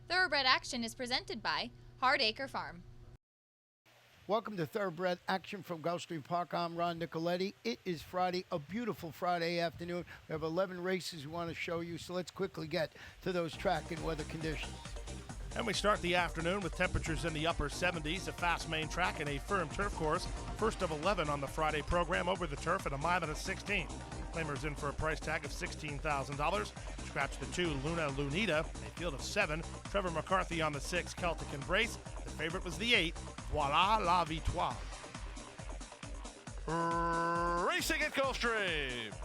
Thoroughbred Action is presented by Hardacre Farm. Welcome to Thoroughbred Action from Gulfstream Park. I'm Ron Nicoletti. It is Friday, a beautiful Friday afternoon. We have 11 races we want to show you, so let's quickly get to those track and weather conditions. And we start the afternoon with temperatures in the upper 70s, a fast main track and a firm turf course. First of 11 on the Friday program over the turf at a mile and a 16. Claimers in for a price tag of $16,000. Scratch the 2, Luna Lunita, a field of 7. Trevor McCarthy on the 6, Celtic Embrace. The favorite was the 8, Voila la Victoire. Racing at Gulfstream.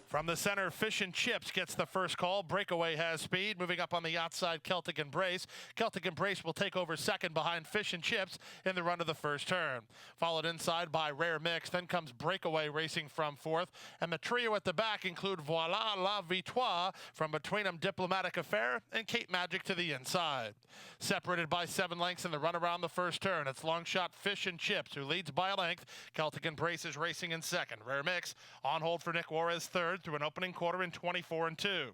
From the center, Fish and Chips gets the first call. Breakaway has speed. Moving up on the outside, Celtic Embrace. Celtic Embrace will take over second behind Fish and Chips in the run of the first turn. Followed inside by Rare Mix. Then comes Breakaway racing from fourth. And the trio at the back include Voila la Victoire. From between them, Diplomatic Affair and Cape Magic to the inside. Separated by 7 lengths in the run around the first turn, it's long shot Fish and Chips, who leads by a length. Celtic Embrace is racing in second. Rare Mix on hold for Nick Juarez third through an opening quarter in 24-2.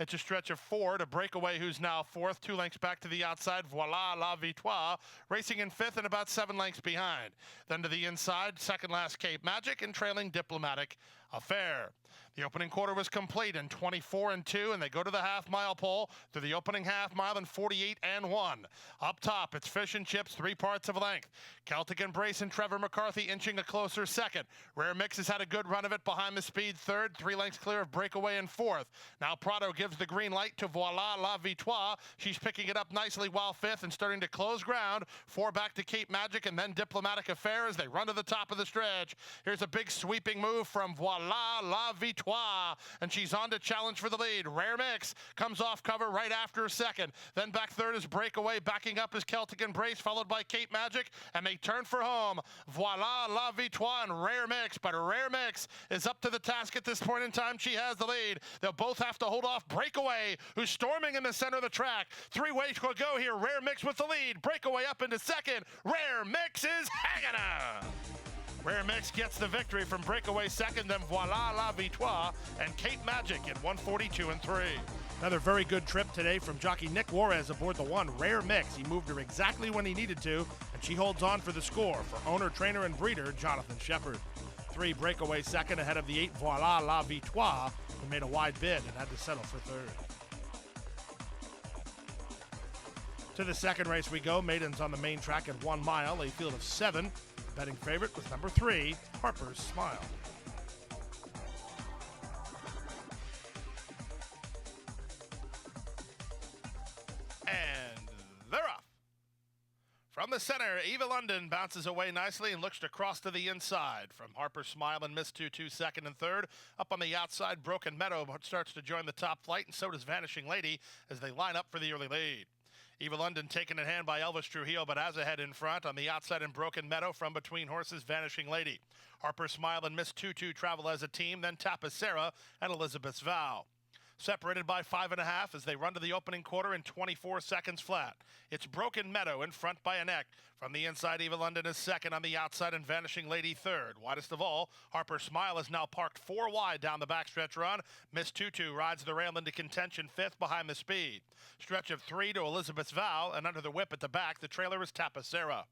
It's a stretch of 4 to Breakaway, who's now fourth, 2 lengths back to the outside. Voila la Victoire racing in fifth and about 7 lengths behind. Then to the inside, second last Cape Magic and trailing Diplomatic Affair. The opening quarter was complete in 24-2, and they go to the half-mile pole through the opening half mile in 48-1. Up top, it's Fish and Chips, 3 parts of length. Celtic Embrace and Trevor McCarthy inching a closer second. Rare Mix has had a good run of it behind the speed third, 3 lengths clear of Breakaway in fourth. Now Prado gives the green light to Voila la Victoire. She's picking it up nicely while fifth and starting to close ground. 4 back to Cape Magic and then Diplomatic Affair as they run to the top of the stretch. Here's a big sweeping move from Voila la Victoire, and she's on to challenge for the lead. Rare Mix comes off cover right after second. Then back third is Breakaway. Backing up is Celtic Embrace, followed by Cape Magic, and they turn for home. Voila la Victoire and Rare Mix, but Rare Mix is up to the task at this point in time. She has the lead. They'll both have to hold off Breakaway, who's storming in the center of the track. 3 ways to go here. Rare Mix with the lead. Breakaway up into second. Rare Mix is hanging on. Rare Mix gets the victory from Breakaway second, then Voila la Victoire and Cape Magic in 142-3. Another very good trip today from jockey Nick Juarez aboard the 1, Rare Mix. He moved her exactly when he needed to, and she holds on for the score for owner, trainer, and breeder Jonathan Shepard. 3, Breakaway second ahead of the 8, Voila la Victoire, who made a wide bid and had to settle for third. To the second race we go. Maidens on the main track at 1 mile, a field of 7. The betting favorite was number 3, Harper's Smile. And they're off. From the center, Eva London bounces away nicely and looks to cross to the inside. From Harper Smile and Miss 2-2 second and third. Up on the outside, Broken Meadow starts to join the top flight, and so does Vanishing Lady as they line up for the early lead. Eva London taken in hand by Elvis Trujillo, but has a head in front. On the outside in Broken Meadow, from between horses, Vanishing Lady. Harper Smile and Miss 2-2 travel as a team, then Tapacera and Elizabeth's Vow. Separated by 5.5 as they run to the opening quarter in 24 seconds flat. It's Broken Meadow in front by a neck. From the inside, Eva London is second. On the outside, and Vanishing Lady third. Widest of all, Harper Smile is now parked 4 wide down the backstretch run. Miss 2-2 rides the rail into contention fifth behind the speed. Stretch of 3 to Elizabeth's Vow, and under the whip at the back, the trailer is Tapacera.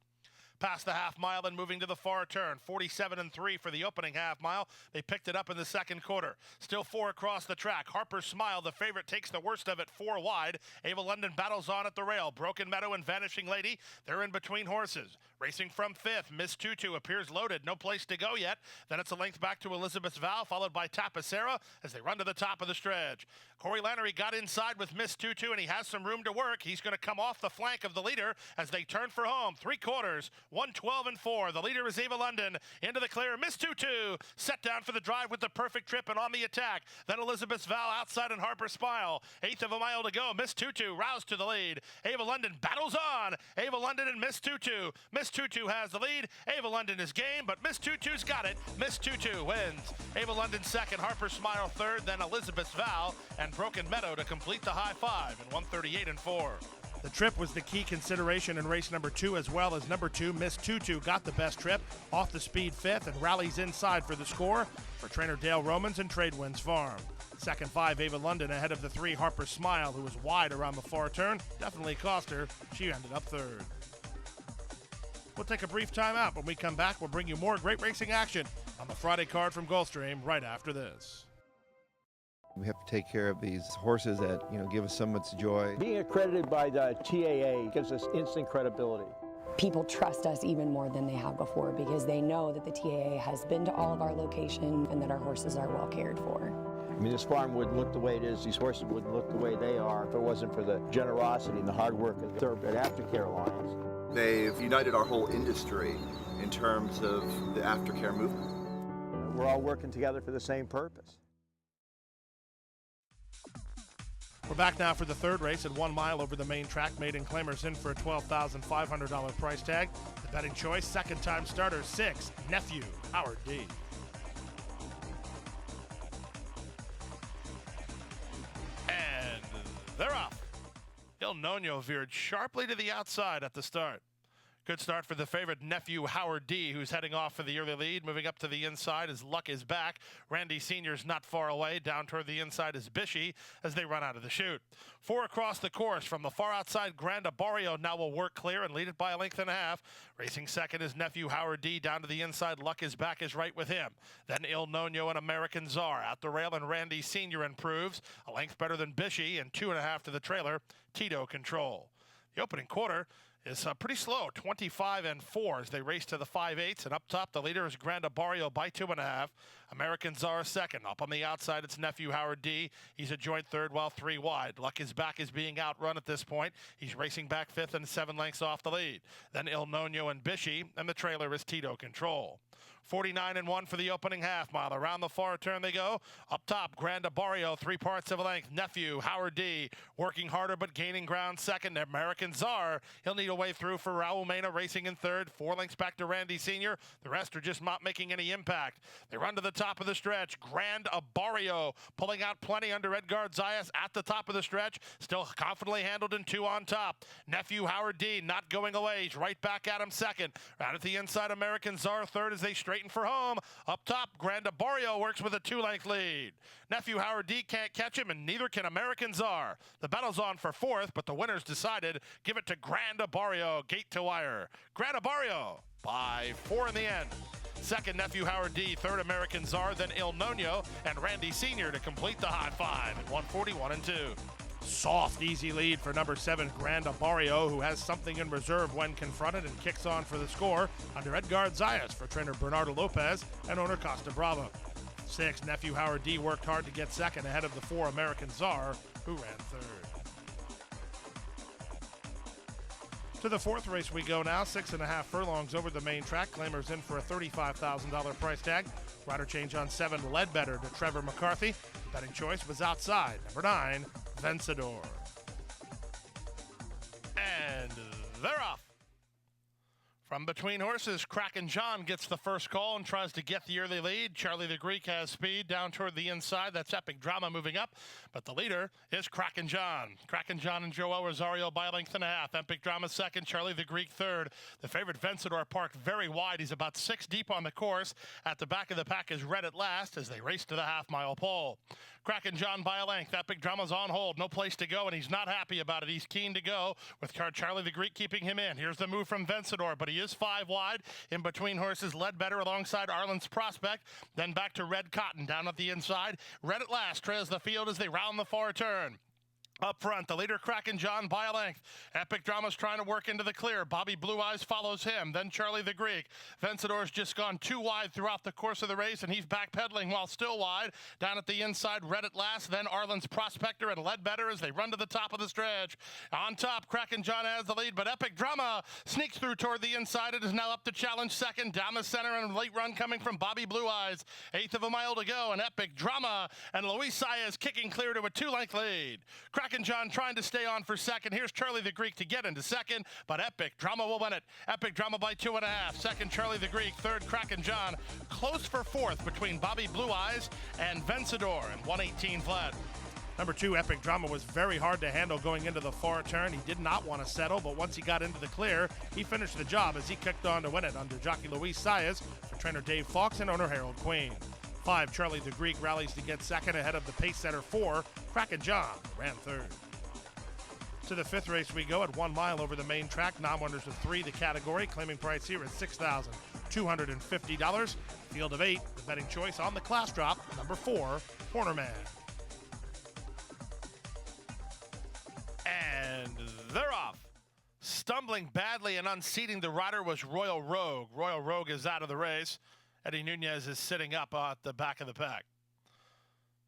Past the half mile and moving to the far turn. 47-3 for the opening half mile. They picked it up in the second quarter. Still 4 across the track. Harper Smile, the favorite, takes the worst of it 4 wide. Ava London battles on at the rail. Broken Meadow and Vanishing Lady, they're in between horses. Racing from fifth, Miss 2-2 appears loaded. No place to go yet. Then it's a length back to Elizabeth's Vow, followed by Tapacera as they run to the top of the stretch. Corey Lannery got inside with Miss 2-2, and he has some room to work. He's going to come off the flank of the leader as they turn for home. 3 quarters, 1:12-4. The leader is Ava London. Into the clear, Miss 2-2 set down for the drive with the perfect trip and on the attack. Then Elizabeth's Vow outside and Harper Smile. 1/8 of a mile to go. Miss 2-2 roused to the lead. Ava London battles on. Ava London and Miss 2-2. Miss 2-2 has the lead. Ava London is game, but Miss 2-2's got it. Miss 2-2 wins. Ava London second, Harper Smile third, then Elizabeth's Vow and Broken Meadow to complete the high five in 138-4. The trip was the key consideration in race number 2, as well as number 2, Miss 2-2 got the best trip, off the speed fifth, and rallies inside for the score for trainer Dale Romans and Tradewinds Farm. Second 5, Ava London ahead of the 3, Harper Smile, who was wide around the far turn. Definitely cost her. She ended up third. We'll take a brief timeout. When we come back, we'll bring you more great racing action on the Friday card from Gulfstream right after this. We have to take care of these horses that, give us so much joy. Being accredited by the TAA gives us instant credibility. People trust us even more than they have before because they know that the TAA has been to all of our locations and that our horses are well cared for. I mean, this farm wouldn't look the way it is, these horses wouldn't look the way they are if it wasn't for the generosity and the hard work of the Thoroughbred Aftercare Alliance. They've united our whole industry in terms of the aftercare movement. We're all working together for the same purpose. We're back now for the third race at 1 mile over the main track. Maiden Claimers in for a $12,500 price tag. The betting choice, second time starter, 6, Nephew, Howard D. And they're off. Il Nono veered sharply to the outside at the start. Good start for the favorite Nephew Howard D, who's heading off for the early lead. Moving up to the inside as Luck is back. Randy Sr.'s not far away. Down toward the inside is Bishy as they run out of the chute. 4 across the course from the far outside. Granda Barrio now will work clear and lead it by a length and a half. Racing second is Nephew Howard D. Down to the inside. Luck is back is right with him. Then Il Nono and American Czar. At the rail and Randy Sr. improves. A length better than Bishy and 2.5 to the trailer. Tito Control. The opening quarter is pretty slow, 25 and 4 as they race to the 5/8, and up top the leader is Granda Barrio by 2.5. American Czar second. Up on the outside it's Nephew Howard D. He's a joint third while 3 wide. Luck is back is being outrun at this point. He's racing back 5th and 7 lengths off the lead. Then Il Nono and Bishy, and the trailer is Tito Control. 49 and 1 for the opening half mile. Around the far turn they go. Up top, Granda Barrio, 3 parts of a length. Nephew, Howard D, working harder but gaining ground second. American Czar, he'll need a way through for Raul Mena racing in third. 4 lengths back to Randy Sr. The rest are just not making any impact. They run to the top of the stretch. Granda Barrio pulling out plenty under Edgar Zayas at the top of the stretch. Still confidently handled in 2 on top. Nephew Howard D not going away. He's right back at him second. Right at the inside, American Czar third as they straighten for home. Up top, Granda Barrio works with a 2-length lead. Nephew Howard D can't catch him, and neither can American Czar. The battle's on for 4th, but the winners decided give it to Granda Barrio, gate to wire. Granda Barrio by 4 in the end. Second, Nephew Howard D. Third, American Czar. Then Il Nono and Randy Sr. to complete the high 5 at 141 and 2. Soft, easy lead for number 7, Granda Barrio, who has something in reserve when confronted and kicks on for the score under Edgar Zayas for trainer Bernardo Lopez and owner Costa Bravo. 6, Nephew Howard D worked hard to get second ahead of the 4, American Czar, who ran third. To the 4th race we go now, 6.5 furlongs over the main track. Claimers in for a $35,000 price tag. Rider change on 7, Ledbetter to Trevor McCarthy. Betting choice was outside, number 9, Vencedor. And they're off. From between horses, Kraken John gets the first call and tries to get the early lead. Charlie the Greek has speed down toward the inside. That's Epic Drama moving up. But the leader is Kraken John. Kraken John and Joel Rosario by a length and a half. Epic Drama second, Charlie the Greek third. The favorite Vencedor parked very wide. He's about 6 deep on the course. At the back of the pack is Red at Last as they race to the half-mile pole. Kraken John by a length. Epic Drama's on hold. No place to go, and he's not happy about it. He's keen to go with Charlie the Greek keeping him in. Here's the move from Vencedor, but he is 5 wide. In between horses, Ledbetter alongside Arlen's Prospect. Then back to Red Cotton down at the inside. Red at Last trails the field as they round the far turn. Up front, the leader, Kraken John, by a length. Epic Drama's trying to work into the clear. Bobby Blue Eyes follows him. Then Charlie the Greek. Vencedor's just gone 2 wide throughout the course of the race, and he's backpedaling while still wide. Down at the inside, Red at Last. Then Arlen's Prospector and Ledbetter as they run to the top of the stretch. On top, Kraken John has the lead, but Epic Drama sneaks through toward the inside. It is now up to challenge second. Down the center, and a late run coming from Bobby Blue Eyes. 1/8 of a mile to go, and Epic Drama and Luis Saez kicking clear to a 2-length lead. Kraken John trying to stay on for second. Here's Charlie the Greek to get into second, but Epic Drama will win it. Epic Drama by 2.5. Second, Charlie the Greek. Third, Kraken John. Close for 4th between Bobby Blue Eyes and Vencedor, and 118 flat. Number 2, Epic Drama, was very hard to handle going into the far turn. He did not want to settle, but once he got into the clear, he finished the job as he kicked on to win it under jockey Luis Saez for trainer Dave Fox and owner Harold Queen. 5, Charlie the Greek rallies to get second ahead of the pace setter 4, Kraken John, ran third. To the 5th race we go at 1 mile over the main track. Non-winners of 3, the category. Claiming price here is $6,250. Field of 8, the betting choice on the class drop, number 4, Hornerman. And they're off. Stumbling badly and unseating the rider was Royal Rogue. Royal Rogue is out of the race. Eddie Nunez is sitting up at the back of the pack.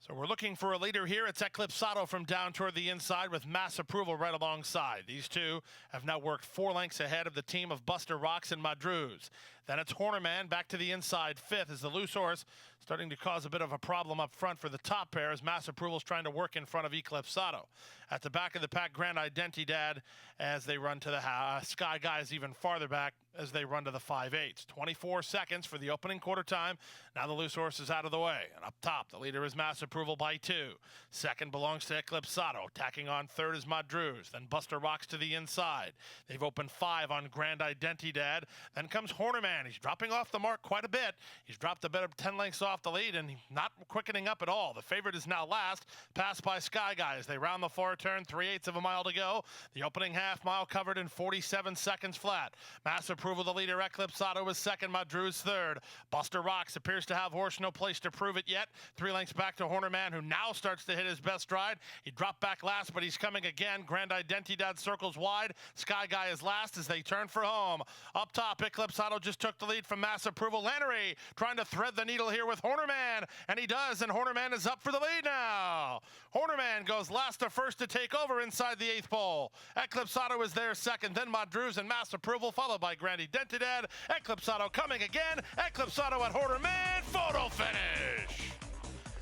So we're looking for a leader here. It's Eclipsado from down toward the inside with Mass Approval right alongside. These two have now worked 4 lengths ahead of the team of Buster Rocks and Madruz. Then it's Hornerman back to the inside 5th as the loose horse starting to cause a bit of a problem up front for the top pair as Mass Approval's trying to work in front of Eclipsado. At the back of the pack, Grand Identidad as they run to the Sky Guys even farther back as they run to the 5/8. 24 seconds for the opening quarter time. Now the loose horse is out of the way. And up top, the leader is Mass Approval by 2. Second belongs to Eclipsado. Tacking on 3rd is Madruz. Then Buster Rocks to the inside. They've opened 5 on Grand Identidad. Then comes Hornerman. He's dropping off the mark quite a bit. He's dropped a bit of 10 lengths off the lead and not quickening up at all. The favorite is now last, passed by Sky Guys. They round the far turn, 3/8 of a mile to go. The opening half mile covered in 47 seconds flat. Mass Approval, the leader. Eclipsado is second, Madruz third. Buster Rocks appears to have horse no place to prove it yet. 3 lengths back to Hornerman, who now starts to hit his best stride. He dropped back last, but he's coming again. Grand Identidad circles wide. Sky Guy is last as they turn for home. Up top, Eclipsado just took the lead from Mass Approval. Lannery trying to thread the needle here with Hornerman, and he does, and Hornerman is up for the lead now. Hornerman goes last to first to take over inside the 8th pole. Eclipsado is there second, then Madruz and Mass Approval, followed by Grand Identidad. Eclipsado coming again. Eclipsado at Hornerman, photo finish.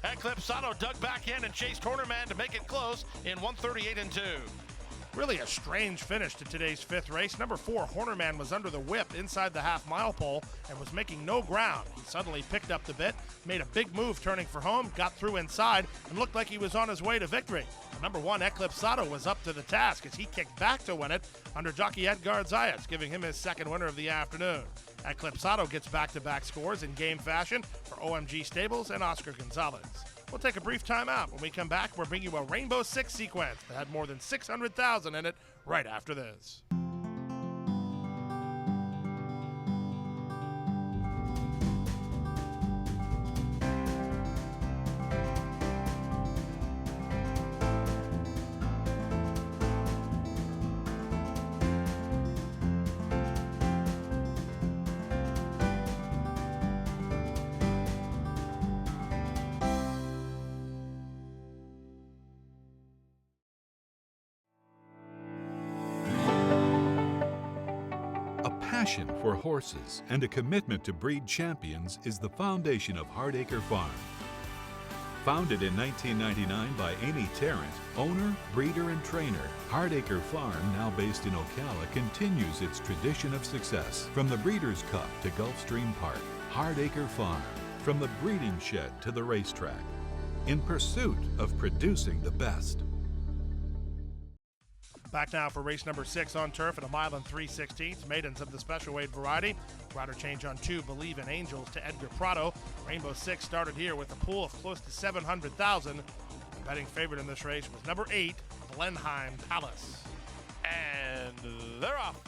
Eclipsado dug back in and chased Hornerman to make it close in 1:38.2. Really a strange finish to today's 5th race. Number 4, Hornerman, was under the whip inside the half-mile pole and was making no ground. He suddenly picked up the bit, made a big move turning for home, got through inside, and looked like he was on his way to victory. Number 1, Eclipsado, was up to the task as he kicked back to win it under jockey Edgar Zayas, giving him his second winner of the afternoon. Eclipsado gets back-to-back scores in game fashion for OMG Stables and Oscar Gonzalez. We'll take a brief time out. When we come back, we'll bring you a Rainbow Six sequence that had more than 600,000 in it right after this. Passion for horses and a commitment to breed champions is the foundation of Hardacre Farm. Founded in 1999 by Amy Tarrant, owner, breeder, and trainer, Hardacre Farm, now based in Ocala, continues its tradition of success. From the Breeders' Cup to Gulfstream Park, Hardacre Farm, from the breeding shed to the racetrack, in pursuit of producing the best. Back now for race number 6 on turf at 1 mile and 3/16. Maidens of the special weight variety. Rider change on 2, Believe in Angels, to Edgar Prado. Rainbow 6 started here with a pool of close to 700,000. The betting favorite in this race was number 8, Blenheim Palace. And they're off.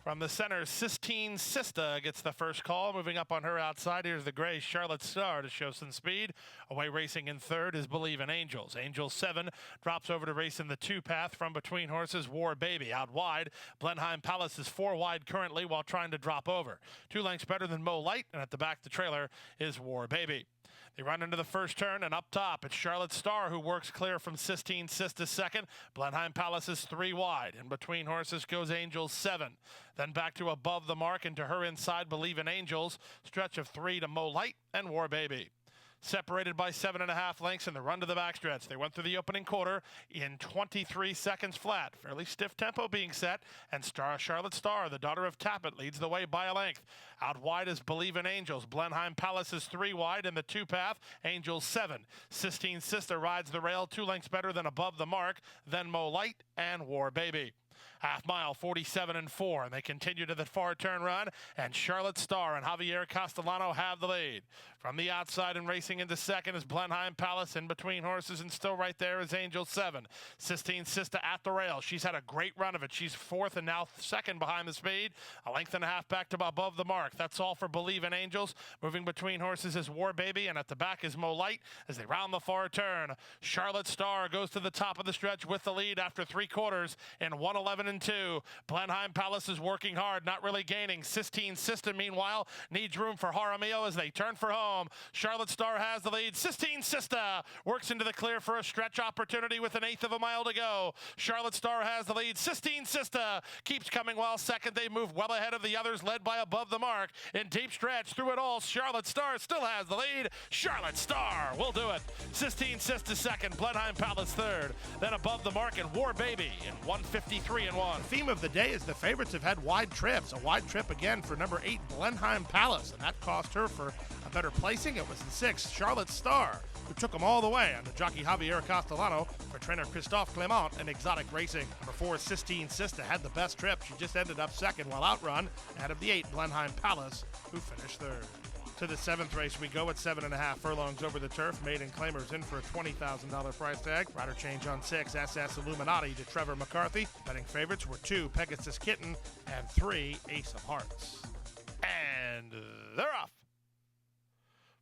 From the center, Sistine Sista gets the first call. Moving up on her outside, here's the gray Charlotte Star to show some speed. Away racing in 3rd is Believe in Angels. Angels 7 drops over to race in the 2 path from between horses. War Baby out wide. Blenheim Palace is 4 wide currently while trying to drop over. 2 lengths better than Mo Light, and at the back the trailer is War Baby. They run into the first turn, and up top, it's Charlotte Star who works clear from Sistine Sista second. Blenheim Palace is 3 wide. In between horses goes Angels 7. Then back to above the mark and to her inside, Believe in Angels. Stretch of 3 to Mo Light and War Baby. Separated by 7.5 lengths in the run to the backstretch. They went through the opening quarter in 23 seconds flat. Fairly stiff tempo being set, and Charlotte Star, the daughter of Tappet, leads the way by a length. Out wide is Believe in Angels. Blenheim Palace is 3 wide in the 2 path. Angels 7. Sistine Sista rides the rail 2 lengths better than above the mark. Then Mo Light and War Baby. Half mile, 47.4, and they continue to the far turn run, and Charlotte Star and Javier Castellano have the lead. From the outside and racing into second is Blenheim Palace in between horses, and still right there is Angel 7. Sistine Sister at the rail. She's had a great run of it. She's fourth and now second behind the speed. A length and a half back to above the mark. That's all for Believe in Angels. Moving between horses is War Baby, and at the back is Mo Light as they round the far turn. Charlotte Star goes to the top of the stretch with the lead after 3/4 in 1:11 and 2. Blenheim Palace is working hard, not really gaining. Sistine Sister, meanwhile, needs room for Jaramillo as they turn for home. Charlotte Star has the lead. Sistine Sister works into the clear for a stretch opportunity with an eighth of a mile to go. Charlotte Star has the lead. Sistine Sister keeps coming while second. They move well ahead of the others, led by Above the Mark. In deep stretch through it all, Charlotte Star still has the lead. Charlotte Star will do it. Sistine Sister second, Blenheim Palace third. Then Above the Mark and War Baby in 1:53 and 1. Theme of the day is the favorites have had wide trips. A wide trip again for number 8, Blenheim Palace, and that cost her for a better placing. It was in 6, Charlotte Star, who took them all the way under jockey Javier Castellano for trainer Christophe Clement and Exotic Racing. Number 4, Sistine Sister, had the best trip. She just ended up second while outrun ahead of the 8, Blenheim Palace, who finished third. To the 7th race we go at 7.5 furlongs over the turf. Maiden Claimers in for a $20,000 price tag. Rider change on 6, SS Illuminati to Trevor McCarthy. Betting favorites were 2, Pegasus Kitten, and 3, Ace of Hearts. And they're off.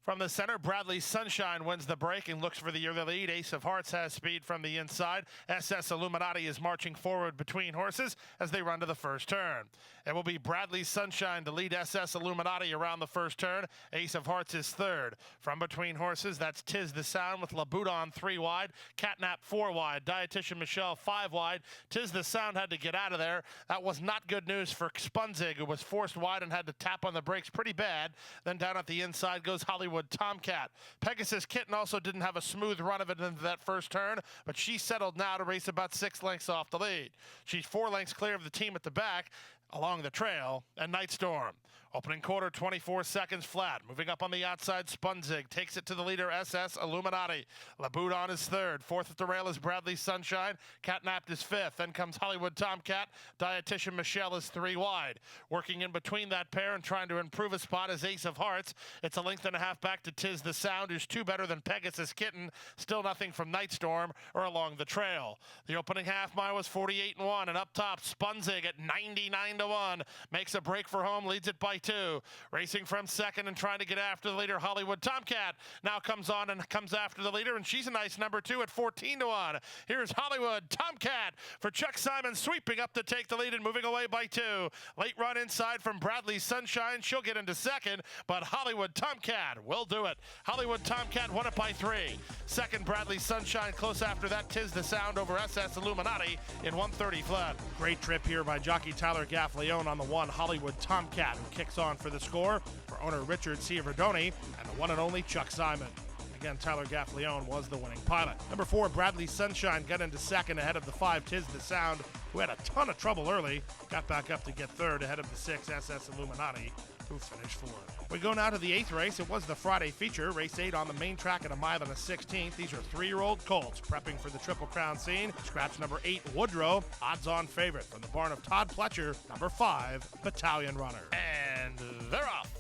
From the center, Bradley Sunshine wins the break and looks for the early lead. Ace of Hearts has speed from the inside. SS Illuminati is marching forward between horses as they run to the first turn. It will be Bradley Sunshine to lead SS Illuminati around the first turn. Ace of Hearts is third. From between horses, that's Tis the Sound with Laboudon 3 wide, Catnap 4 wide, Dietitian Michelle 5 wide. Tis the Sound had to get out of there. That was not good news for Spunzig, who was forced wide and had to tap on the brakes pretty bad. Then down at the inside goes Hollywood Tomcat. Pegasus Kitten also didn't have a smooth run of it into that first turn, but she settled now to race about 6 lengths off the lead. She's 4 lengths clear of the team at the back along the trail, and Night Storm. Opening quarter, 24 seconds flat. Moving up on the outside, Spunzig takes it to the leader, SS Illuminati. Laboudon is third. Fourth at the rail is Bradley Sunshine. Catnapped is fifth. Then comes Hollywood Tomcat. Dietitian Michelle is 3 wide. Working in between that pair and trying to improve a spot is Ace of Hearts. It's a length and a half back to Tis the Sound, who's 2 better than Pegasus Kitten. Still nothing from Night Storm or along the trail. The opening half mile was 48 and 1, and up top, Spunzig at 99 to 1 makes a break for home, leads it by 2. Racing from second and trying to get after the leader, Hollywood Tomcat now comes on and comes after the leader, and she's a nice number 2 at 14 to 1. Here's Hollywood Tomcat for Chuck Simon, sweeping up to take the lead and moving away by 2. Late run inside from Bradley Sunshine. She'll get into second, but Hollywood Tomcat will do it. Hollywood Tomcat won it by 3. Second, Bradley Sunshine. Close after that, Tis the Sound over SS Illuminati in 1:30 flat. Great trip here by jockey Tyler Gaffleone on the 1, Hollywood Tomcat, who kicks on for the score for owner Richard Ciaverdoni and the one and only Chuck Simon. Again, Tyler Gaffleone was the winning pilot. Number 4, Bradley Sunshine, got into second ahead of the 5, Tis the Sound, who had a ton of trouble early. Got back up to get third ahead of the 6, SS Illuminati, who finished 4th. We go now to the 8th race. It was the Friday feature. Race 8 on the main track at a mile and a 16th. These are 3-year-old colts prepping for the Triple Crown scene. Scratch number 8, Woodrow, odds-on favorite from the barn of Todd Pletcher. Number 5, Battalion Runner. And they're off.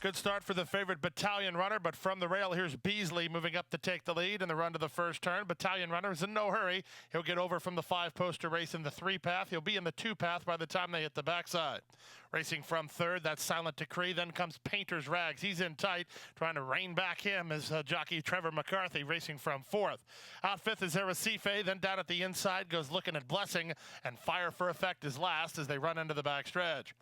Good start for the favorite Battalion Runner, but from the rail, here's Beasley moving up to take the lead in the run to the first turn. Battalion Runner is in no hurry. He'll get over from the 5-poster race in the 3 path. He'll be in the 2 path by the time they hit the backside. Racing from third, that's Silent Decree. Then comes Painter's Rags. He's in tight, trying to rein back him as jockey Trevor McCarthy racing from 4th. Out 5th is Arrecife. Then down at the inside goes Looking at Blessing, and Fire for Effect is last as they run into the backstretch.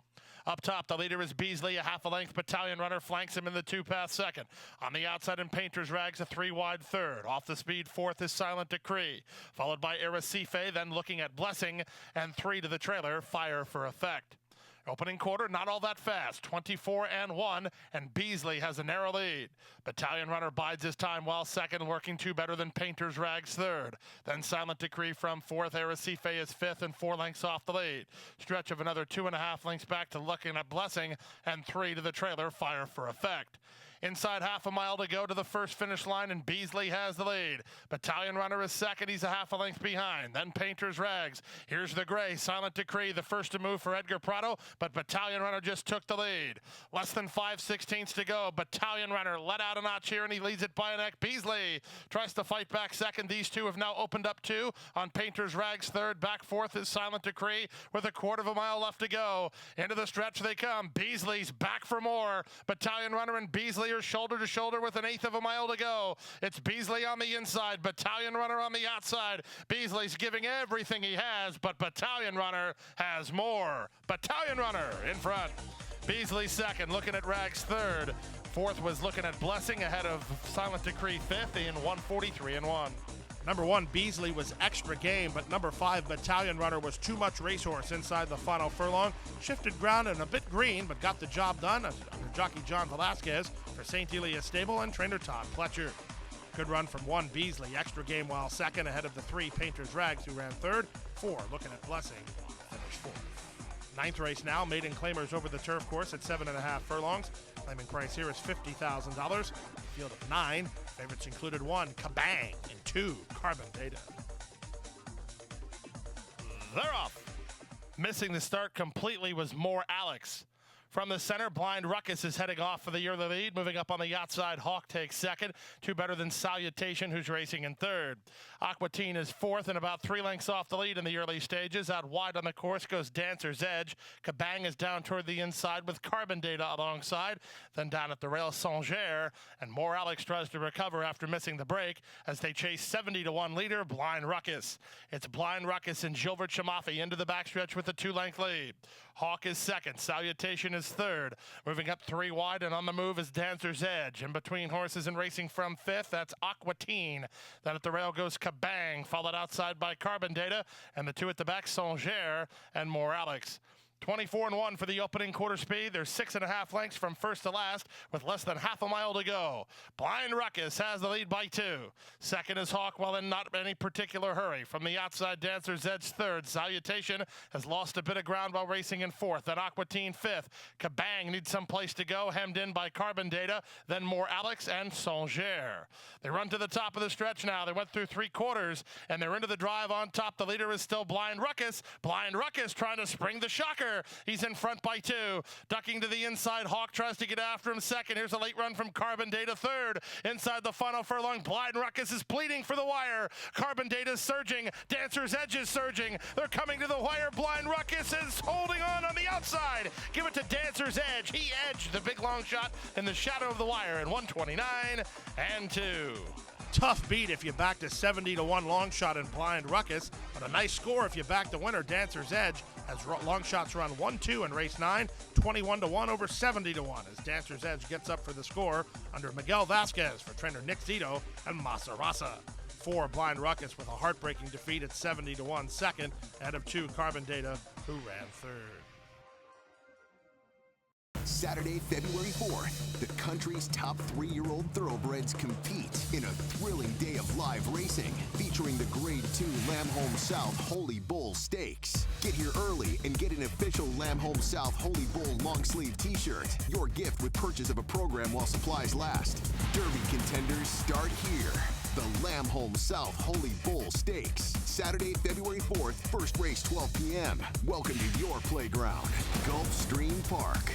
Up top, the leader is Beasley, a half a length. Battalion Runner flanks him in the 2-path second. On the outside in Painter's Rags, a 3 wide third. Off the speed, 4th is Silent Decree, followed by Arrecife, then Looking at Blessing, and 3 to the trailer, Fire for Effect. Opening quarter, not all that fast, 24 and 1, and Beasley has a narrow lead. Battalion Runner bides his time while second, working 2 better than Painter's Rags third. Then Silent Decree from 4th, Arrecife is 5th and 4 lengths off the lead. Stretch of another 2.5 lengths back to Looking at Blessing, and 3 to the trailer, Fire for Effect. Inside half a mile to go to the first finish line, and Beasley has the lead. Battalion Runner is second. He's a half a length behind. Then Painter's Rags. Here's the gray. Silent Decree, the first to move for Edgar Prado, but Battalion Runner just took the lead. Less than 5/16 to go. Battalion Runner let out a notch here, and he leads it by a neck. Beasley tries to fight back second. These two have now opened up two. On Painter's Rags third. Back fourth is Silent Decree with a quarter of a mile left to go. Into the stretch they come. Beasley's back for more. Battalion Runner and Beasley are shoulder to shoulder with an eighth of a mile to go. It's Beasley on the inside, Battalion Runner on the outside. Beasley's giving everything he has, but Battalion Runner has more. Battalion Runner in front. Beasley second, looking at Rags third. Fourth was looking at Blessing, ahead of Silent Decree fifth in 1:43.1. Number 1, Beasley, was extra game, but number 5, Battalion Runner, was too much racehorse inside the final furlong. Shifted ground and a bit green, but got the job done under jockey John Velasquez for St. Elias Stable and trainer Todd Pletcher. Good run from 1, Beasley, extra game while second, ahead of the 3, Painter's Rags, who ran third. 4, looking at Blessing, finished fourth. 9th race now, maiden claimers over the turf course at 7.5 furlongs. Claiming price here is $50,000. Field of 9. Favorites included 1, Kabang, and 2, Carbon Data. They're off. Missing the start completely was More Alex. From the center, Blind Ruckus is heading off for the yearly lead. Moving up on the yacht side, Hawk takes second. 2 better than Salutation, who's racing in third. Aquatine is fourth and about 3 lengths off the lead in the early stages. Out wide on the course goes Dancer's Edge. Kabang is down toward the inside with Carbon Data alongside. Then down at the rail, Sanger. And More Alex tries to recover after missing the break as they chase 70-1 leader, Blind Ruckus. It's Blind Ruckus and Gilbert Chamafi into the backstretch with a 2-length lead. Hawk is second. Salutation is third. Moving up 3 wide and on the move is Dancer's Edge. In between horses and racing from fifth, that's Aquatine. Then at the rail goes Kabang, followed outside by Carbon Data. And the 2 at the back, Sanger and More Alex. 24-1 for the opening quarter speed. There's 6.5 lengths from first to last with less than half a mile to go. Blind Ruckus has the lead by 2. Second is Hawk, while in not any particular hurry. From the outside, Dancer's Edge third. Salutation has lost a bit of ground while racing in fourth. Then Aquatine fifth. Kabang needs some place to go, hemmed in by Carbon Data. Then More Alex and Sanger. They run to the top of the stretch now. They went through 3 quarters and they're into the drive on top. The leader is still Blind Ruckus. Blind Ruckus trying to spring the shocker. He's in front by 2. Ducking to the inside, Hawk tries to get after him second. Here's a late run from Carbon Data third. Inside the final furlong, Blind Ruckus is pleading for the wire. Carbon Data is surging. Dancer's Edge is surging. They're coming to the wire. Blind Ruckus is holding on the outside. Give it to Dancer's Edge. He edged the big long shot in the shadow of the wire in 1:29.2. Tough beat if you backed a 70-1 long shot in Blind Ruckus, but a nice score if you backed the winner, Dancer's Edge, as long shots run 1-2 in race 9, 21-1 over 70-1 as Dancer's Edge gets up for the score under Miguel Vasquez for trainer Nick Zito and Masa Rasa. 4, Blind Ruckus with a heartbreaking defeat at 70-1 second, ahead of 2, Carbon Data, who ran third. Saturday, February 4th, the country's top 3-year-old thoroughbreds compete in a thrilling day of live racing featuring the Grade 2 Lamb South Holy Bull Stakes. Get here early and get an official Lamb South Holy Bull long sleeve t-shirt. Your gift with purchase of a program while supplies last. Derby contenders start here. The Lamb South Holy Bull Stakes. Saturday, February 4th, first race 12 p.m. Welcome to your playground, Gulfstream Park.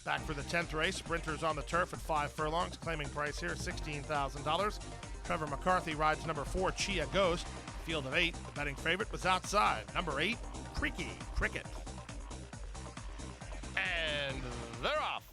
Back for the 10th race, sprinters on the turf at 5 furlongs, claiming price here $16,000. Trevor McCarthy rides number 4, Chia Ghost. Field of 8, the betting favorite was outside. Number 8, Creaky Cricket. And they're off.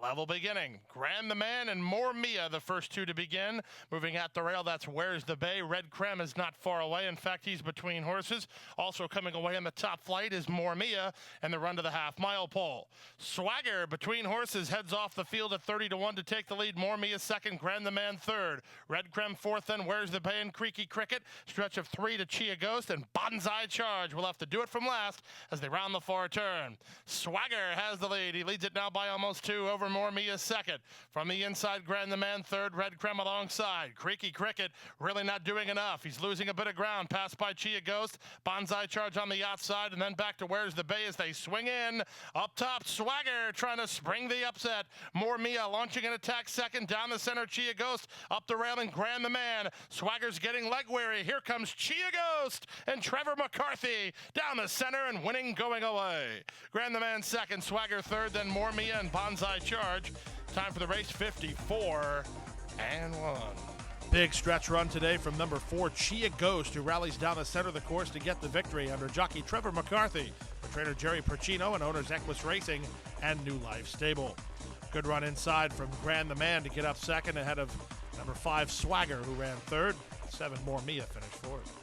Level beginning. Grand the Man and More Mia, the first 2 to begin. Moving at the rail, that's Where's the Bay. Red Creme is not far away. In fact, he's between horses. Also coming away on the top flight is More Mia and the run to the half-mile pole. Swagger between horses heads off the field at 30-1 to take the lead. More Mia second, Grand the Man third. Red Creme fourth, then Where's the Bay and Creaky Cricket. Stretch of 3 to Chia Ghost, and Bonsai Charge will have to do it from last as they round the far turn. Swagger has the lead. He leads it now by almost 2 over More Mia second. From the inside, Grand the Man third, Red Creme alongside. Creaky Cricket really not doing enough. He's losing a bit of ground. Passed by Chia Ghost. Bonsai Charge on the outside, and then back to Where's the Bay as they swing in. Up top, Swagger trying to spring the upset. More Mia launching an attack second. Down the center, Chia Ghost. Up the railing, Grand the Man. Swagger's getting leg weary. Here comes Chia Ghost and Trevor McCarthy down the center and winning going away. Grand the Man second, Swagger third, then More Mia and Bonsai Charge. Time for the race, 54 and 1. Big stretch run today from number 4, Chia Ghost, who rallies down the center of the course to get the victory under jockey Trevor McCarthy, for trainer Jerry Percino and owners Equus Racing and New Life Stable. Good run inside from Grand the Man to get up second ahead of number 5, Swagger, who ran third. 7 More Mia finished fourth.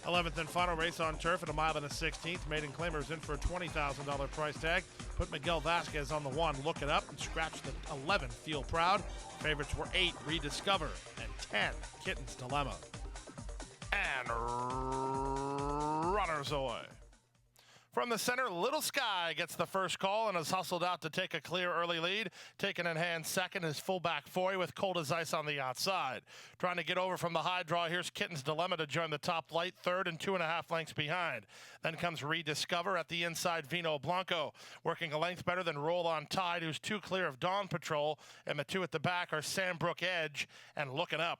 11th and final race on turf at 1 1/16. Maiden Claimers in for a $20,000 price tag. Put Miguel Vasquez on the 1, Look It Up, and scratch the 11, Feel Proud. Favorites were 8, Rediscover, and 10, Kitten's Dilemma. And runners away. From the center, Little Sky gets the first call and is hustled out to take a clear early lead. Taken in hand second is fullback Foy with Cold as Ice on the outside. Trying to get over from the high draw, here's Kitten's Dilemma to join the top flight, third and 2.5 lengths behind. Then comes Rediscover at the inside, Vino Blanco, working a length better than Roll on Tide, who's 2 clear of Dawn Patrol, and the 2 at the back are Sandbrook Edge and Looking Up.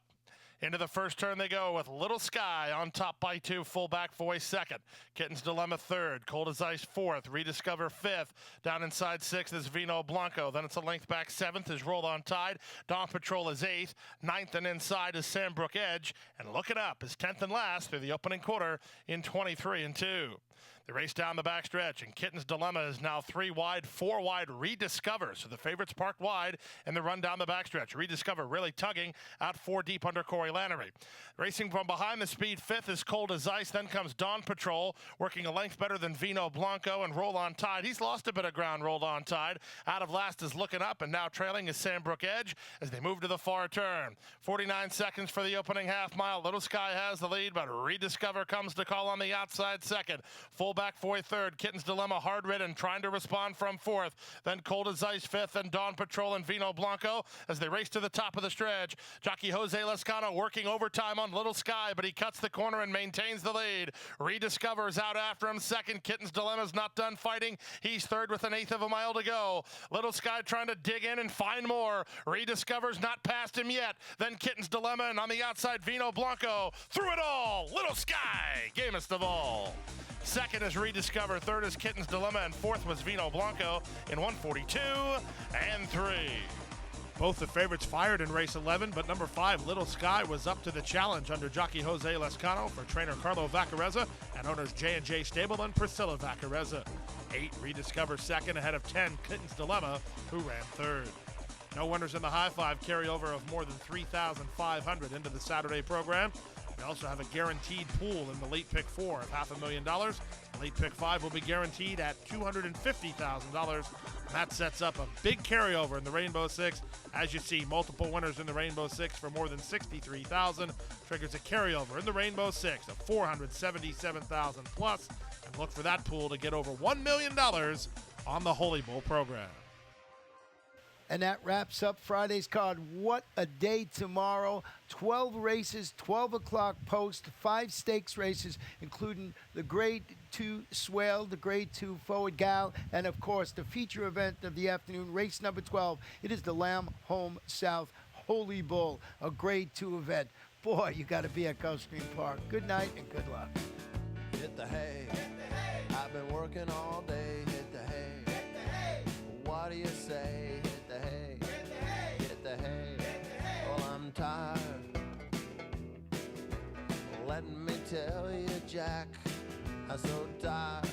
Into the first turn they go with Little Sky on top by 2, fullback Voice second. Kitten's Dilemma third, Cold as Ice fourth, Rediscover fifth. Down inside sixth is Vino Blanco. Then it's a length back seventh is Roll on Tide. Dawn Patrol is eighth. Ninth and inside is Sandbrook Edge. And Look It Up is 10th and last through the opening quarter in 23 and 2. The race down the backstretch, and Kitten's Dilemma is now 3 wide, 4 wide, Rediscover. So the favorites parked wide in the run down the backstretch. Rediscover really tugging out 4 deep under Corey Lannery. Racing from behind the speed, 5th is Cold as Ice. Then comes Dawn Patrol, working a length better than Vino Blanco and Roll on Tide. He's lost a bit of ground, Rolled on Tide. Out of last is Looking Up, and now trailing is Sandbrook Edge as they move to the far turn. 49 seconds for the opening half mile. Little Sky has the lead, but Rediscover comes to call on the outside second. Fullback Foy third, Kitten's Dilemma hard ridden, trying to respond from fourth. Then Cold as Ice fifth, and Dawn Patrol and Vino Blanco as they race to the top of the stretch. Jockey Jose Lescano working overtime on Little Sky, but he cuts the corner and maintains the lead. Rediscover's out after him second. Kitten's Dilemma's not done fighting. He's third with 1/8 of a mile to go. Little Sky trying to dig in and find more. Rediscover's not past him yet. Then Kitten's Dilemma, and on the outside Vino Blanco. Through it all, Little Sky, gamest of all. Second is Rediscover, third is Kitten's Dilemma, and fourth was Vino Blanco in 1:42 and 3. Both the favorites fired in race 11, but number 5, Little Sky, was up to the challenge under jockey Jose Lescano for trainer Carlo Vaccarezza and owners J&J Stable and Priscilla Vaccarezza. 8, Rediscover second ahead of 10, Kitten's Dilemma, who ran third. No winners in the high five, carryover of more than 3,500 into the Saturday program. We also have a guaranteed pool in the late pick 4 of $500,000. Late pick 5 will be guaranteed at $250,000. That sets up a big carryover in the Rainbow Six. As you see, multiple winners in the Rainbow Six for more than $63,000. Triggers a carryover in the Rainbow Six of $477,000 plus. And look for that pool to get over $1 million on the Holy Bull program. And that wraps up Friday's card. What a day tomorrow. 12 races, 12 o'clock post, 5 stakes races, including the Grade 2 Swale, the Grade 2 Forward Gal, and, of course, the feature event of the afternoon, race number 12. It is the Lamb Home South Holy Bull, a Grade 2 event. Boy, you got to be at Gulfstream Park. Good night and good luck. Hit the hay. I've been working all day. Hit the hay. Hit the hay. What do you say? Hit the hay. Hit the hay. Well, I'm tired. Let me tell you, Jack, I'm so tired.